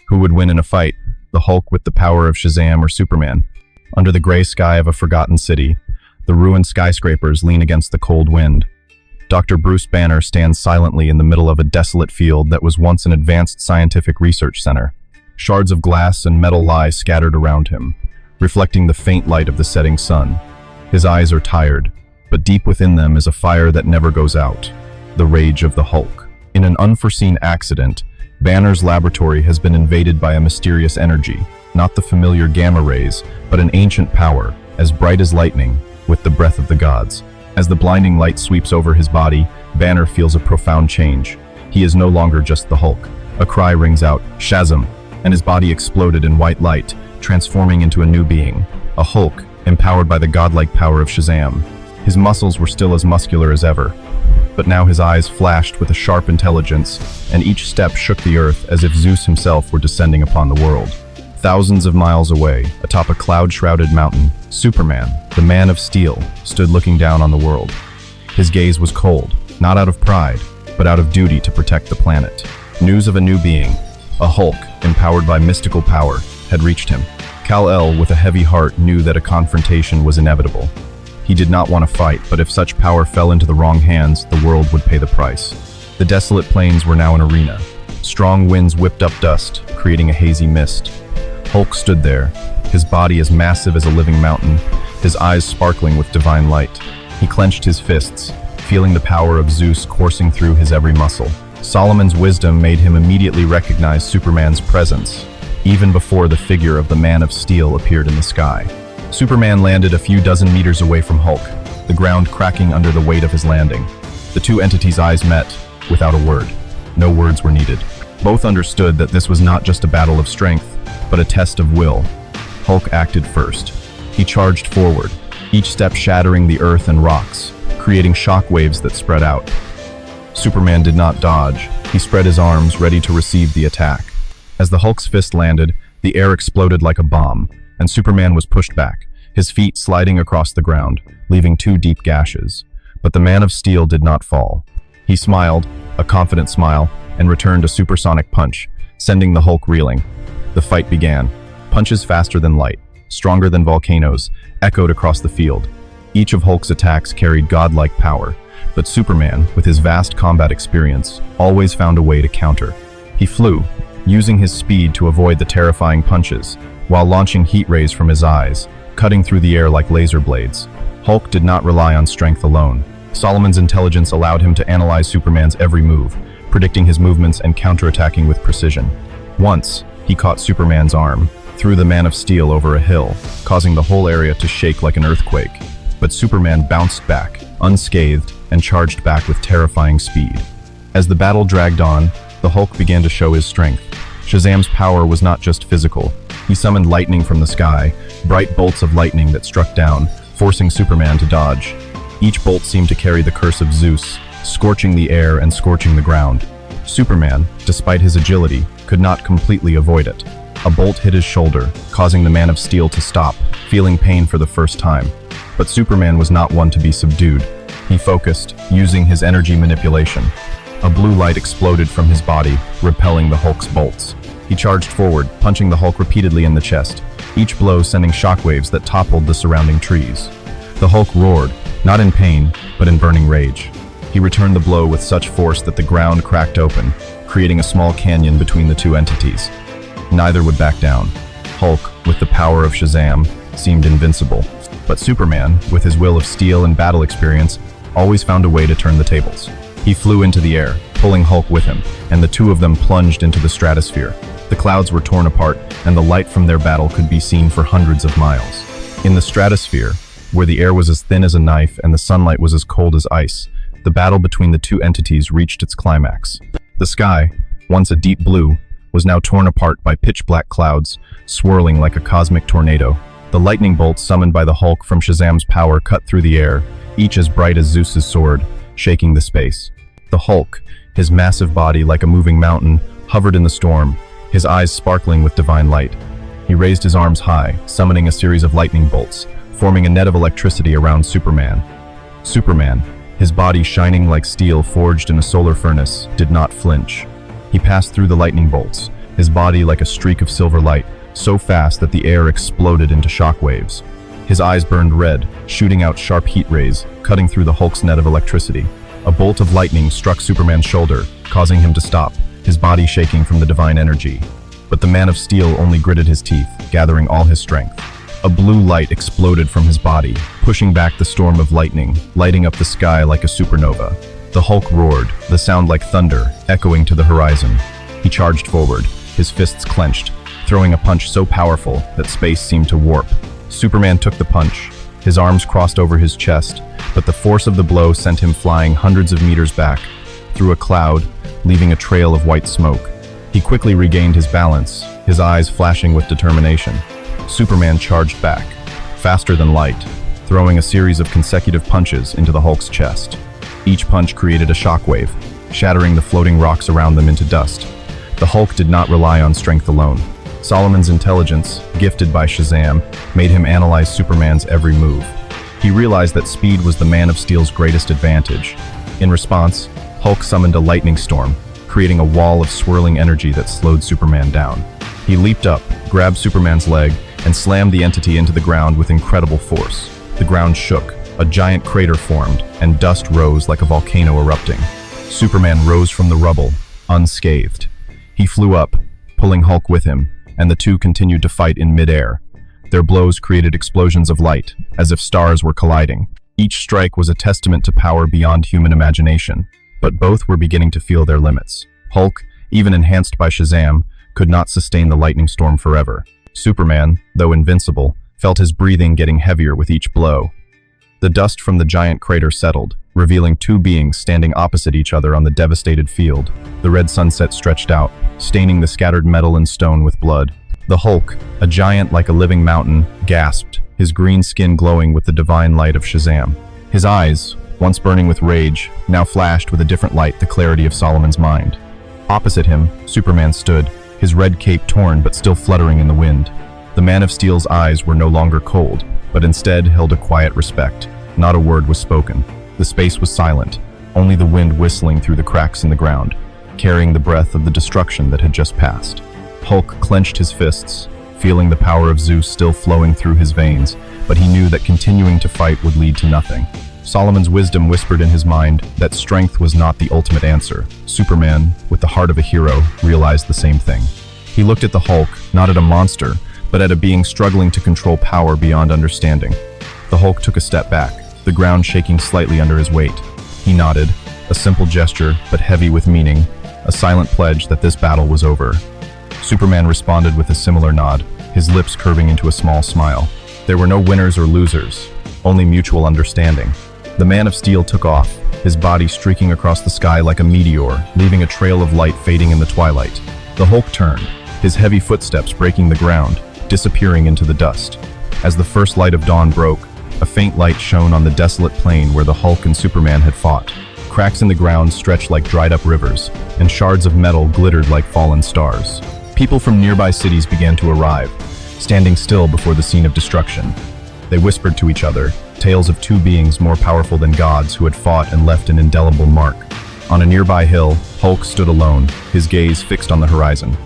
Who would win in a fight? The Hulk with the power of Shazam or Superman? Under the gray sky of a forgotten city, the ruined skyscrapers lean against the cold wind. Dr. Bruce Banner stands silently in the middle of a desolate field that was once an advanced scientific research center. Shards of glass and metal lie scattered around him, reflecting the faint light of the setting sun. His eyes are tired, but deep within them is a fire that never goes out, the rage of the Hulk. In an unforeseen accident, Banner's laboratory has been invaded by a mysterious energy, not the familiar gamma rays, but an ancient power, as bright as lightning, with the breath of the gods. As the blinding light sweeps over his body, Banner feels a profound change. He is no longer just the Hulk. A cry rings out, Shazam, and his body exploded in white light, transforming into a new being, a Hulk, empowered by the godlike power of Shazam. His muscles were still as muscular as ever, but now his eyes flashed with a sharp intelligence, and each step shook the earth as if Zeus himself were descending upon the world. Thousands of miles away, atop a cloud-shrouded mountain, Superman, the Man of Steel, stood looking down on the world. His gaze was cold, not out of pride, but out of duty to protect the planet. News of a new being, a Hulk, empowered by mystical power, had reached him. Kal-El, with a heavy heart, knew that a confrontation was inevitable. He did not want to fight, but if such power fell into the wrong hands, the world would pay the price. The desolate plains were now an arena. Strong winds whipped up dust, creating a hazy mist. Hulk stood there, his body as massive as a living mountain, his eyes sparkling with divine light. He clenched his fists, feeling the power of Zeus coursing through his every muscle. Solomon's wisdom made him immediately recognize Superman's presence, even before the figure of the Man of Steel appeared in the sky. Superman landed a few dozen meters away from Hulk, the ground cracking under the weight of his landing. The two entities' eyes met, without a word. No words were needed. Both understood that this was not just a battle of strength, but a test of will. Hulk acted first. He charged forward, each step shattering the earth and rocks, creating shock waves that spread out. Superman did not dodge. He spread his arms, ready to receive the attack. As the Hulk's fist landed, the air exploded like a bomb, and Superman was pushed back, his feet sliding across the ground, leaving two deep gashes. But the Man of Steel did not fall. He smiled, a confident smile, and returned a supersonic punch, sending the Hulk reeling. The fight began. Punches faster than light, stronger than volcanoes, echoed across the field. Each of Hulk's attacks carried godlike power, but Superman, with his vast combat experience, always found a way to counter. He flew, using his speed to avoid the terrifying punches, while launching heat rays from his eyes, cutting through the air like laser blades. Hulk did not rely on strength alone. Solomon's intelligence allowed him to analyze Superman's every move, predicting his movements and counterattacking with precision. Once, he caught Superman's arm, threw the Man of Steel over a hill, causing the whole area to shake like an earthquake. But Superman bounced back, unscathed, and charged back with terrifying speed. As the battle dragged on, the Hulk began to show his strength. Shazam's power was not just physical. He summoned lightning from the sky, bright bolts of lightning that struck down, forcing Superman to dodge. Each bolt seemed to carry the curse of Zeus, scorching the air and scorching the ground. Superman, despite his agility, could not completely avoid it. A bolt hit his shoulder, causing the Man of Steel to stop, feeling pain for the first time. But Superman was not one to be subdued. He focused, using his energy manipulation. A blue light exploded from his body, repelling the Hulk's bolts. He charged forward, punching the Hulk repeatedly in the chest, each blow sending shockwaves that toppled the surrounding trees. The Hulk roared, not in pain, but in burning rage. He returned the blow with such force that the ground cracked open, creating a small canyon between the two entities. Neither would back down. Hulk, with the power of Shazam, seemed invincible. But Superman, with his will of steel and battle experience, always found a way to turn the tables. He flew into the air, pulling Hulk with him, and the two of them plunged into the stratosphere. The clouds were torn apart, and the light from their battle could be seen for hundreds of miles. In the stratosphere, where the air was as thin as a knife and the sunlight was as cold as ice, the battle between the two entities reached its climax. The sky, once a deep blue, was now torn apart by pitch-black clouds, swirling like a cosmic tornado. The lightning bolts summoned by the Hulk from Shazam's power cut through the air, each as bright as Zeus's sword, shaking the space. The Hulk, his massive body like a moving mountain, hovered in the storm, his eyes sparkling with divine light. He raised his arms high, summoning a series of lightning bolts, forming a net of electricity around Superman. Superman, his body shining like steel forged in a solar furnace, did not flinch. He passed through the lightning bolts, his body like a streak of silver light, so fast that the air exploded into shockwaves. His eyes burned red, shooting out sharp heat rays, cutting through the Hulk's net of electricity. A bolt of lightning struck Superman's shoulder, causing him to stop, his body shaking from the divine energy. But the Man of Steel only gritted his teeth, gathering all his strength. A blue light exploded from his body, pushing back the storm of lightning, lighting up the sky like a supernova. The Hulk roared, the sound like thunder, echoing to the horizon. He charged forward, his fists clenched, throwing a punch so powerful that space seemed to warp. Superman took the punch. His arms crossed over his chest, but the force of the blow sent him flying hundreds of meters back, through a cloud, leaving a trail of white smoke. He quickly regained his balance, his eyes flashing with determination. Superman charged back, faster than light, throwing a series of consecutive punches into the Hulk's chest. Each punch created a shockwave, shattering the floating rocks around them into dust. The Hulk did not rely on strength alone. Solomon's intelligence, gifted by Shazam, made him analyze Superman's every move. He realized that speed was the Man of Steel's greatest advantage. In response, Hulk summoned a lightning storm, creating a wall of swirling energy that slowed Superman down. He leaped up, grabbed Superman's leg, and slammed the entity into the ground with incredible force. The ground shook, a giant crater formed, and dust rose like a volcano erupting. Superman rose from the rubble, unscathed. He flew up, pulling Hulk with him, and the two continued to fight in midair. Their blows created explosions of light, as if stars were colliding. Each strike was a testament to power beyond human imagination, but both were beginning to feel their limits. Hulk, even enhanced by Shazam, could not sustain the lightning storm forever. Superman, though invincible, felt his breathing getting heavier with each blow. The dust from the giant crater settled, revealing two beings standing opposite each other on the devastated field. The red sunset stretched out, staining the scattered metal and stone with blood. The Hulk, a giant like a living mountain, gasped, his green skin glowing with the divine light of Shazam. His eyes, once burning with rage, now flashed with a different light, the clarity of Solomon's mind. Opposite him, Superman stood, his red cape torn but still fluttering in the wind. The Man of Steel's eyes were no longer cold, but instead held a quiet respect. Not a word was spoken. The space was silent, only the wind whistling through the cracks in the ground, carrying the breath of the destruction that had just passed. Hulk clenched his fists, feeling the power of Zeus still flowing through his veins, but he knew that continuing to fight would lead to nothing. Solomon's wisdom whispered in his mind that strength was not the ultimate answer. Superman, with the heart of a hero, realized the same thing. He looked at the Hulk, not at a monster, but at a being struggling to control power beyond understanding. The Hulk took a step back, the ground shaking slightly under his weight. He nodded, a simple gesture, but heavy with meaning, a silent pledge that this battle was over. Superman responded with a similar nod, his lips curving into a small smile. There were no winners or losers, only mutual understanding. The Man of Steel took off, his body streaking across the sky like a meteor, leaving a trail of light fading in the twilight. The Hulk turned, his heavy footsteps breaking the ground, disappearing into the dust. As the first light of dawn broke, a faint light shone on the desolate plain where the Hulk and Superman had fought. Cracks in the ground stretched like dried-up rivers, and shards of metal glittered like fallen stars. People from nearby cities began to arrive, standing still before the scene of destruction. They whispered to each other, tales of two beings more powerful than gods who had fought and left an indelible mark. On a nearby hill, Hulk stood alone, his gaze fixed on the horizon.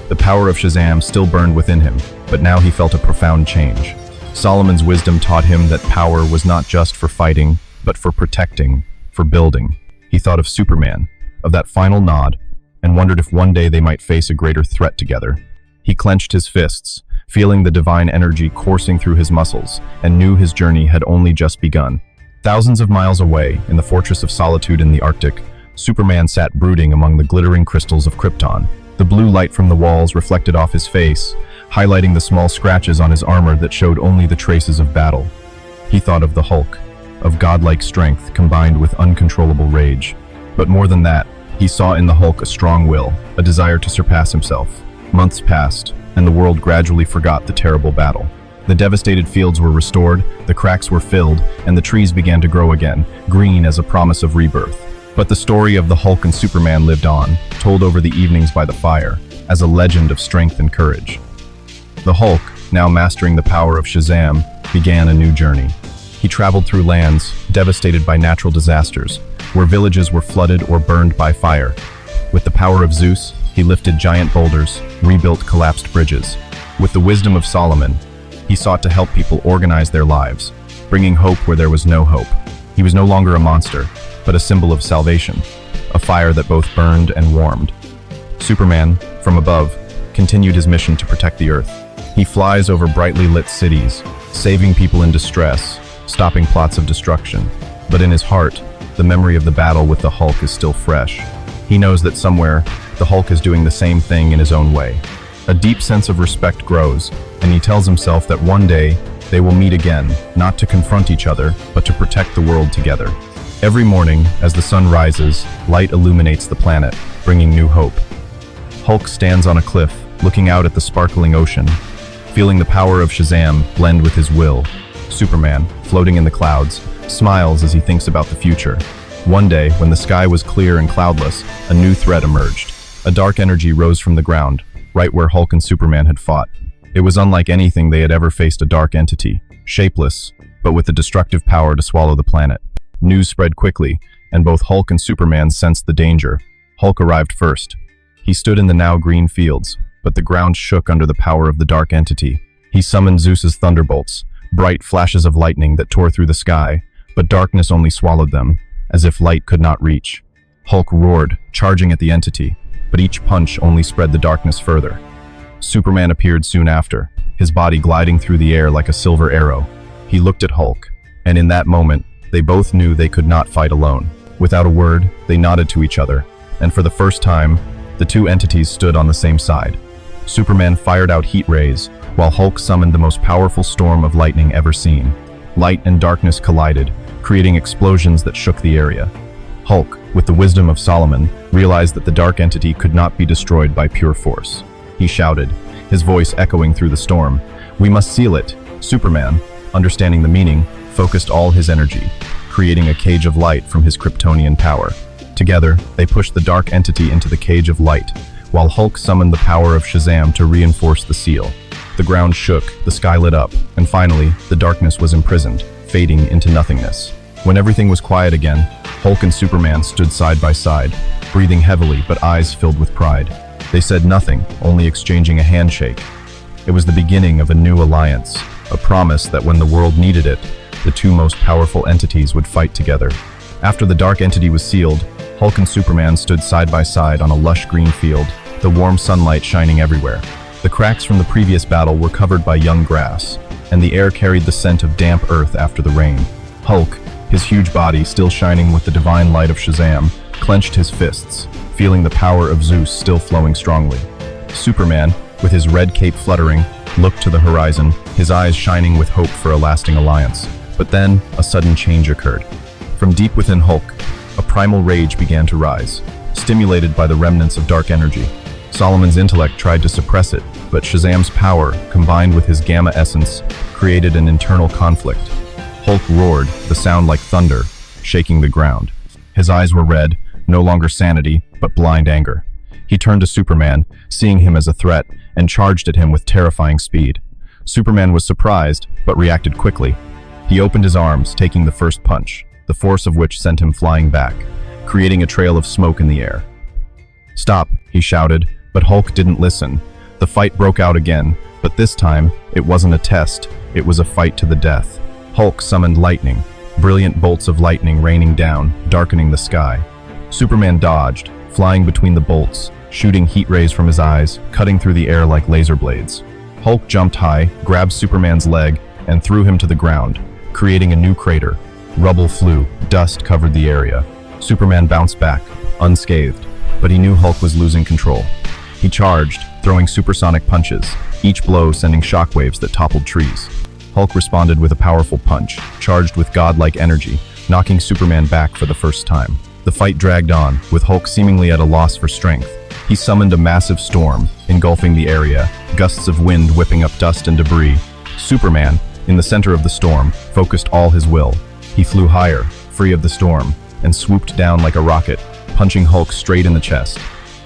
The power of Shazam still burned within him, but now he felt a profound change. Solomon's wisdom taught him that power was not just for fighting, but for protecting, for building. He thought of Superman, of that final nod, and wondered if one day they might face a greater threat together. He clenched his fists, feeling the divine energy coursing through his muscles, and knew his journey had only just begun. Thousands of miles away, in the Fortress of Solitude in the Arctic, Superman sat brooding among the glittering crystals of Krypton. The blue light from the walls reflected off his face, highlighting the small scratches on his armor that showed only the traces of battle. He thought of the Hulk, of godlike strength combined with uncontrollable rage. But more than that, he saw in the Hulk a strong will, a desire to surpass himself. Months passed, and the world gradually forgot the terrible battle. The devastated fields were restored, the cracks were filled, and the trees began to grow again, green as a promise of rebirth. But the story of the Hulk and Superman lived on, told over the evenings by the fire, as a legend of strength and courage. The Hulk, now mastering the power of Shazam, began a new journey. He traveled through lands devastated by natural disasters, where villages were flooded or burned by fire. With the power of Zeus, He lifted giant boulders, rebuilt collapsed bridges. With the wisdom of Solomon, he sought to help people organize their lives, bringing hope where there was no hope. He was no longer a monster, but a symbol of salvation, a fire that both burned and warmed. Superman, from above, continued his mission to protect the Earth. He flies over brightly lit cities, saving people in distress, stopping plots of destruction. But in his heart, the memory of the battle with the Hulk is still fresh. He knows that somewhere, the Hulk is doing the same thing in his own way. A deep sense of respect grows, and he tells himself that one day, they will meet again, not to confront each other, but to protect the world together. Every morning, as the sun rises, light illuminates the planet, bringing new hope. Hulk stands on a cliff, looking out at the sparkling ocean, feeling the power of Shazam blend with his will. Superman, floating in the clouds, smiles as he thinks about the future. One day, when the sky was clear and cloudless, a new threat emerged. A dark energy rose from the ground, right where Hulk and Superman had fought. It was unlike anything they had ever faced, a dark entity, shapeless, but with the destructive power to swallow the planet. News spread quickly, and both Hulk and Superman sensed the danger. Hulk arrived first. He stood in the now green fields, but the ground shook under the power of the dark entity. He summoned Zeus's thunderbolts, bright flashes of lightning that tore through the sky, but darkness only swallowed them, as if light could not reach. Hulk roared, charging at the entity, but each punch only spread the darkness further. Superman appeared soon after, his body gliding through the air like a silver arrow. He looked at Hulk, and in that moment, they both knew they could not fight alone. Without a word, they nodded to each other, and for the first time, the two entities stood on the same side. Superman fired out heat rays, while Hulk summoned the most powerful storm of lightning ever seen. Light and darkness collided, creating explosions that shook the area. Hulk, with the wisdom of Solomon, realized that the dark entity could not be destroyed by pure force. He shouted, his voice echoing through the storm, "We must seal it." Superman, understanding the meaning, focused all his energy, creating a cage of light from his Kryptonian power. Together, they pushed the dark entity into the cage of light, while Hulk summoned the power of Shazam to reinforce the seal. The ground shook, the sky lit up, and finally, the darkness was imprisoned, fading into nothingness. When everything was quiet again, Hulk and Superman stood side by side, breathing heavily but eyes filled with pride. They said nothing, only exchanging a handshake. It was the beginning of a new alliance, a promise that when the world needed it, the two most powerful entities would fight together. After the dark entity was sealed, Hulk and Superman stood side by side on a lush green field, the warm sunlight shining everywhere. The cracks from the previous battle were covered by young grass, and the air carried the scent of damp earth after the rain. Hulk, his huge body still shining with the divine light of Shazam, clenched his fists, feeling the power of Zeus still flowing strongly. Superman, with his red cape fluttering, looked to the horizon, his eyes shining with hope for a lasting alliance. But then, a sudden change occurred. From deep within Hulk, a primal rage began to rise, stimulated by the remnants of dark energy. Solomon's intellect tried to suppress it, but Shazam's power, combined with his gamma essence, created an internal conflict. Hulk roared, the sound like thunder, shaking the ground. His eyes were red, no longer sanity, but blind anger. He turned to Superman, seeing him as a threat, and charged at him with terrifying speed. Superman was surprised, but reacted quickly. He opened his arms, taking the first punch, the force of which sent him flying back, creating a trail of smoke in the air. "Stop," he shouted, but Hulk didn't listen. The fight broke out again, but this time, it wasn't a test, it was a fight to the death. Hulk summoned lightning, brilliant bolts of lightning raining down, darkening the sky. Superman dodged, flying between the bolts, shooting heat rays from his eyes, cutting through the air like laser blades. Hulk jumped high, grabbed Superman's leg, and threw him to the ground, creating a new crater. Rubble flew, dust covered the area. Superman bounced back, unscathed, but he knew Hulk was losing control. He charged, throwing supersonic punches, each blow sending shockwaves that toppled trees. Hulk responded with a powerful punch, charged with godlike energy, knocking Superman back for the first time. The fight dragged on, with Hulk seemingly at a loss for strength. He summoned a massive storm, engulfing the area, gusts of wind whipping up dust and debris. Superman, in the center of the storm, focused all his will. He flew higher, free of the storm, and swooped down like a rocket, punching Hulk straight in the chest.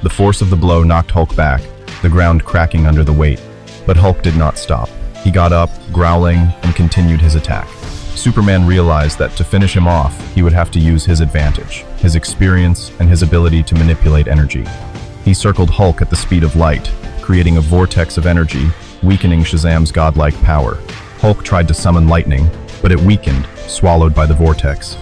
The force of the blow knocked Hulk back, the ground cracking under the weight. But Hulk did not stop. He got up, growling, and continued his attack. Superman realized that to finish him off, he would have to use his advantage, his experience, and his ability to manipulate energy. He circled Hulk at the speed of light, creating a vortex of energy, weakening Shazam's godlike power. Hulk tried to summon lightning, but it weakened, swallowed by the vortex.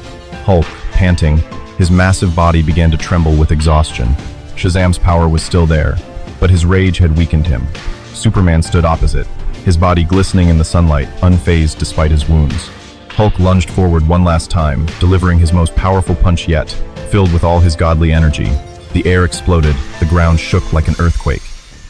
Hulk, panting, his massive body began to tremble with exhaustion. Shazam's power was still there, but his rage had weakened him. Superman stood opposite, his body glistening in the sunlight, unfazed despite his wounds. Hulk lunged forward one last time, delivering his most powerful punch yet, filled with all his godly energy. The air exploded, the ground shook like an earthquake.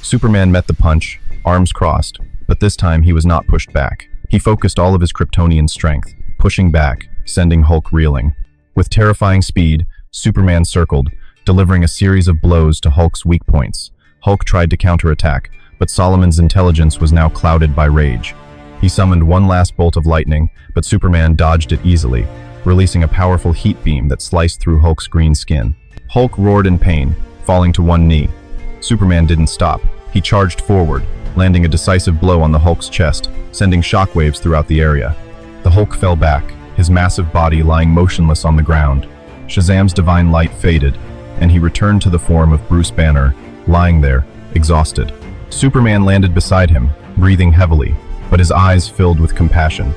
Superman met the punch, arms crossed, but this time he was not pushed back. He focused all of his Kryptonian strength, pushing back, sending Hulk reeling. With terrifying speed, Superman circled, delivering a series of blows to Hulk's weak points. Hulk tried to counterattack, but Solomon's intelligence was now clouded by rage. He summoned one last bolt of lightning, but Superman dodged it easily, releasing a powerful heat beam that sliced through Hulk's green skin. Hulk roared in pain, falling to one knee. Superman didn't stop. He charged forward, landing a decisive blow on the Hulk's chest, sending shockwaves throughout the area. The Hulk fell back, his massive body lying motionless on the ground. Shazam's divine light faded, and he returned to the form of Bruce Banner, lying there, exhausted. Superman landed beside him, breathing heavily, but his eyes filled with compassion.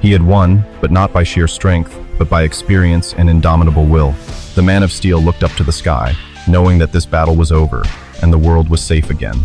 He had won, but not by sheer strength, but by experience and indomitable will. The Man of Steel looked up to the sky, knowing that this battle was over, and the world was safe again.